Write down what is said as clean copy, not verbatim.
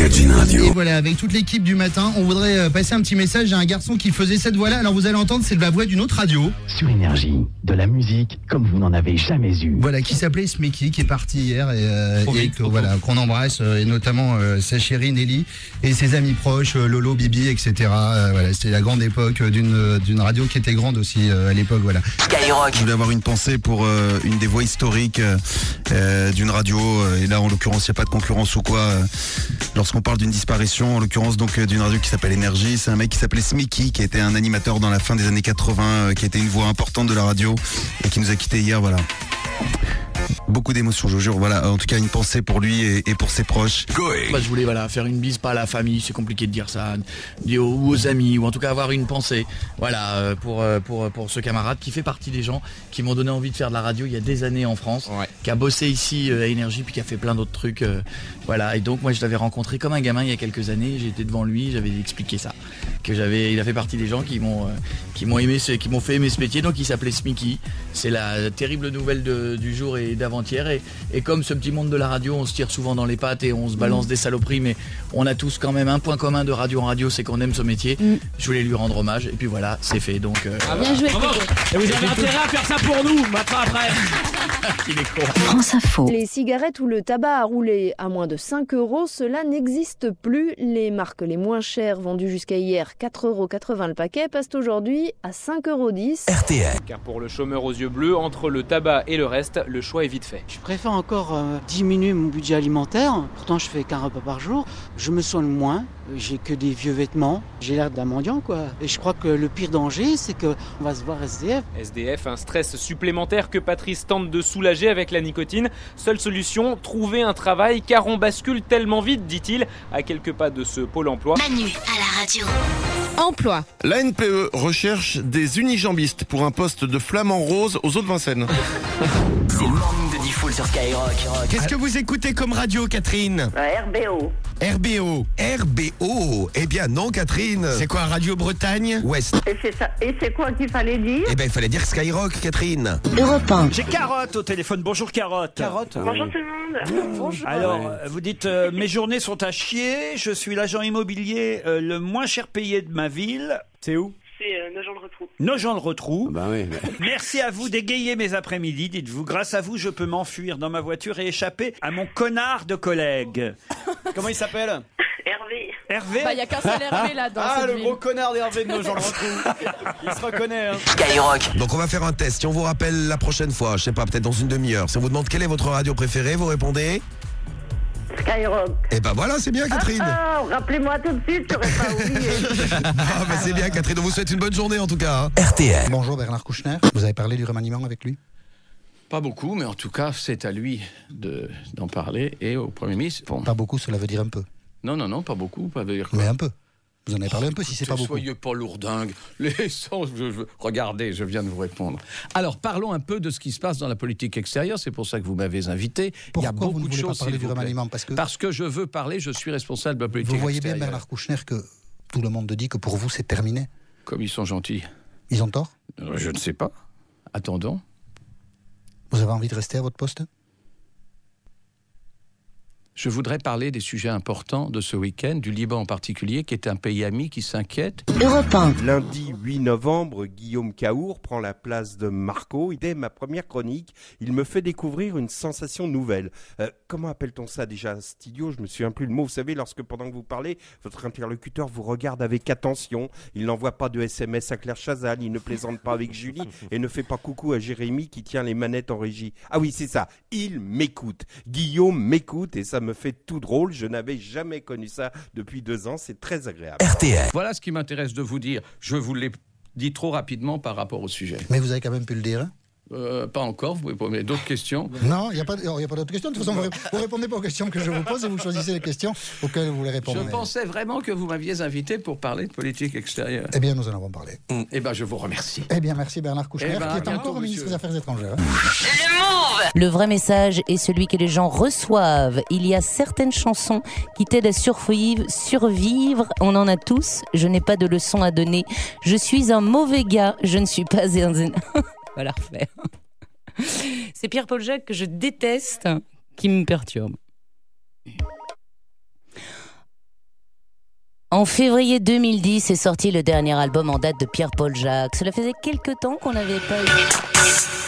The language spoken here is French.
Virgin Radio. Et voilà, avec toute l'équipe du matin, on voudrait passer un petit message à un garçon qui faisait cette voix-là. Alors vous allez entendre, c'est la voix d'une autre radio. Sur Énergie, de la musique comme vous n'en avez jamais eu. Voilà, qui s'appelait Smicky, qui est parti hier voilà, qu'on embrasse, et notamment sa chérie Nelly et ses amis proches, Lolo, Bibi, etc. Voilà, c'était la grande époque d'une radio qui était grande aussi à l'époque. Voilà. Skyrock. Je voulais avoir une pensée pour une des voix historiques d'une radio, et là en l'occurrence il n'y a pas de concurrence ou quoi. Lorsqu'on parle d'une disparition, en l'occurrence donc d'une radio qui s'appelle Énergie, c'est un mec qui s'appelait Smicky, qui était un animateur dans la fin des années 80, qui était une voix importante de la radio et qui nous a quittés hier, voilà. Beaucoup d'émotions, je vous jure. Voilà, en tout cas une pensée pour lui et pour ses proches. Bah, je voulais faire une bise, pas à la famille, c'est compliqué de dire ça, ou aux amis, ou en tout cas avoir une pensée. Voilà, pour ce camarade qui fait partie des gens qui m'ont donné envie de faire de la radio il y a des années en France, qui a bossé ici à Énergie, puis qui a fait plein d'autres trucs. Voilà, et donc moi je l'avais rencontré comme un gamin il y a quelques années. J'étais devant lui, j'avais expliqué ça, il a fait partie des gens qui m'ont fait aimer ce métier. Donc il s'appelait Smicky. C'est la terrible nouvelle du jour et d'avant-hier, et comme ce petit monde de la radio, on se tire souvent dans les pattes et on se balance des saloperies, mais on a tous quand même un point commun de radio en radio, c'est qu'on aime ce métier. Je voulais lui rendre hommage, et puis voilà, c'est fait. Donc bien joué. Et vous avez intérêt à faire ça pour nous maintenant après. Il est con. France Info. Les cigarettes ou le tabac à rouler à moins de 5 €, cela n'existe plus. Les marques les moins chères, vendues jusqu'à hier 4,80 € le paquet, passent aujourd'hui à 5,10 €. RTL. Car pour le chômeur aux yeux bleus, entre le tabac et le reste, le choix est vite fait. Je préfère encore diminuer mon budget alimentaire. Pourtant, je fais qu'un repas par jour. Je me soigne moins. J'ai que des vieux vêtements. J'ai l'air d'un mendiant, quoi. Et je crois que le pire danger, c'est qu'on va se voir SDF. SDF, un stress supplémentaire que Patrice tente de soulager avec la nicotine. Seule solution, trouver un travail, car on bascule tellement vite, dit-il, à quelques pas de ce pôle emploi. Manu à la radio. Emploi. La NPE recherche des unijambistes pour un poste de flamant rose aux Eaux de Vincennes. C'est le morning de Diffoul sur Skyrock. Qu'est-ce que vous écoutez comme radio, Catherine? RBO. RBO. RBO. Eh bien non, Catherine. C'est quoi, Radio Bretagne Ouest. Et c'est ça. Et c'est quoi qu'il fallait dire? Eh bien il fallait dire Skyrock, Catherine. Europe 1. J'ai Carotte au téléphone. Bonjour Carotte. Bonjour tout le monde. Bonjour. Alors, vous dites mes journées sont à chier. Je suis l'agent immobilier le moins cher payé de ma ville. C'est où? C'est Nogent-le-Rotrou. Nogent-le-Rotrou. Bah oui. Merci à vous d'égayer mes après-midi, dites-vous. Grâce à vous, je peux m'enfuir dans ma voiture et échapper à mon connard de collègue. Comment il s'appelle? Hervé. Hervé? Il n'y a qu'un seul Hervé là dans cette le ville. gros connard d'Hervé de Nogent-le-Rotrou. Il se reconnaît, hein. Skyrock. Donc on va faire un test. Si on vous rappelle la prochaine fois, je sais pas, peut-être dans une demi-heure. Si on vous demande quelle est votre radio préférée, vous répondez? Skyrock. Eh ben voilà, c'est bien, Catherine. Rappelez-moi tout de suite, j'aurais pas oublié. Ah, bah c'est bien, Catherine. On vous souhaite une bonne journée en tout cas. RTL. Bonjour Bernard Kouchner. Vous avez parlé du remaniement avec lui? Pas beaucoup, mais en tout cas, c'est à lui d'en parler et au Premier ministre. Bon. Pas beaucoup, cela veut dire un peu. Non, pas beaucoup. Pas dire Mais un peu. Vous en avez parlé un peu si c'est pas beaucoup. Soyez pas lourdingue. Regardez, je viens de vous répondre. Alors, parlons un peu de ce qui se passe dans la politique extérieure. C'est pour ça que vous m'avez invité. Pourquoi il y a beaucoup vous ne de voulez choses. Pas parler du remaniement parce que je veux parler, je suis responsable de la politique extérieure. Vous voyez bien, Bernard Kouchner, que tout le monde dit que pour vous, c'est terminé. Comme ils sont gentils. Ils ont tort? Je ne sais pas. Attendons. Vous avez envie de rester à votre poste? Je voudrais parler des sujets importants de ce week-end, du Liban en particulier, qui est un pays ami qui s'inquiète. Europe 1. Lundi 8 novembre, Guillaume Caour prend la place de Marco. Dès ma première chronique, il me fait découvrir une sensation nouvelle. Comment appelle-t-on ça déjà, studio? Je me souviens plus le mot. Vous savez, lorsque pendant que vous parlez, votre interlocuteur vous regarde avec attention. Il n'envoie pas de SMS à Claire Chazal, il ne plaisante pas avec Julie et ne fait pas coucou à Jérémy qui tient les manettes en régie. Ah oui, c'est ça. Il m'écoute. Guillaume m'écoute et ça me fait tout drôle. Je n'avais jamais connu ça depuis 2 ans. C'est très agréable. RTL. Voilà ce qui m'intéresse de vous dire. Je vous l'ai dit trop rapidement par rapport au sujet. Mais vous avez quand même pu le dire, hein? Pas encore, vous pouvez poser d'autres questions. Non, il n'y a pas d'autres questions. De toute façon, vous répondez pas aux questions que je vous pose et vous choisissez les questions auxquelles vous voulez répondre. Je pensais vraiment que vous m'aviez invité pour parler de politique extérieure. Eh bien, nous en avons parlé. Eh bien, je vous remercie. Eh bien, merci Bernard Kouchner, qui est encore ministre des Affaires étrangères. Le vrai message est celui que les gens reçoivent. Il y a certaines chansons qui t'aident à survivre. On en a tous. Je n'ai pas de leçon à donner. Je suis un mauvais gars. Je ne suis pas un... On va la refaire. C'est Pierre-Paul Jacques que je déteste, qui me perturbe. En février 2010 est sorti le dernier album en date de Pierre-Paul Jacques. Cela faisait quelque temps qu'on n'avait pas eu...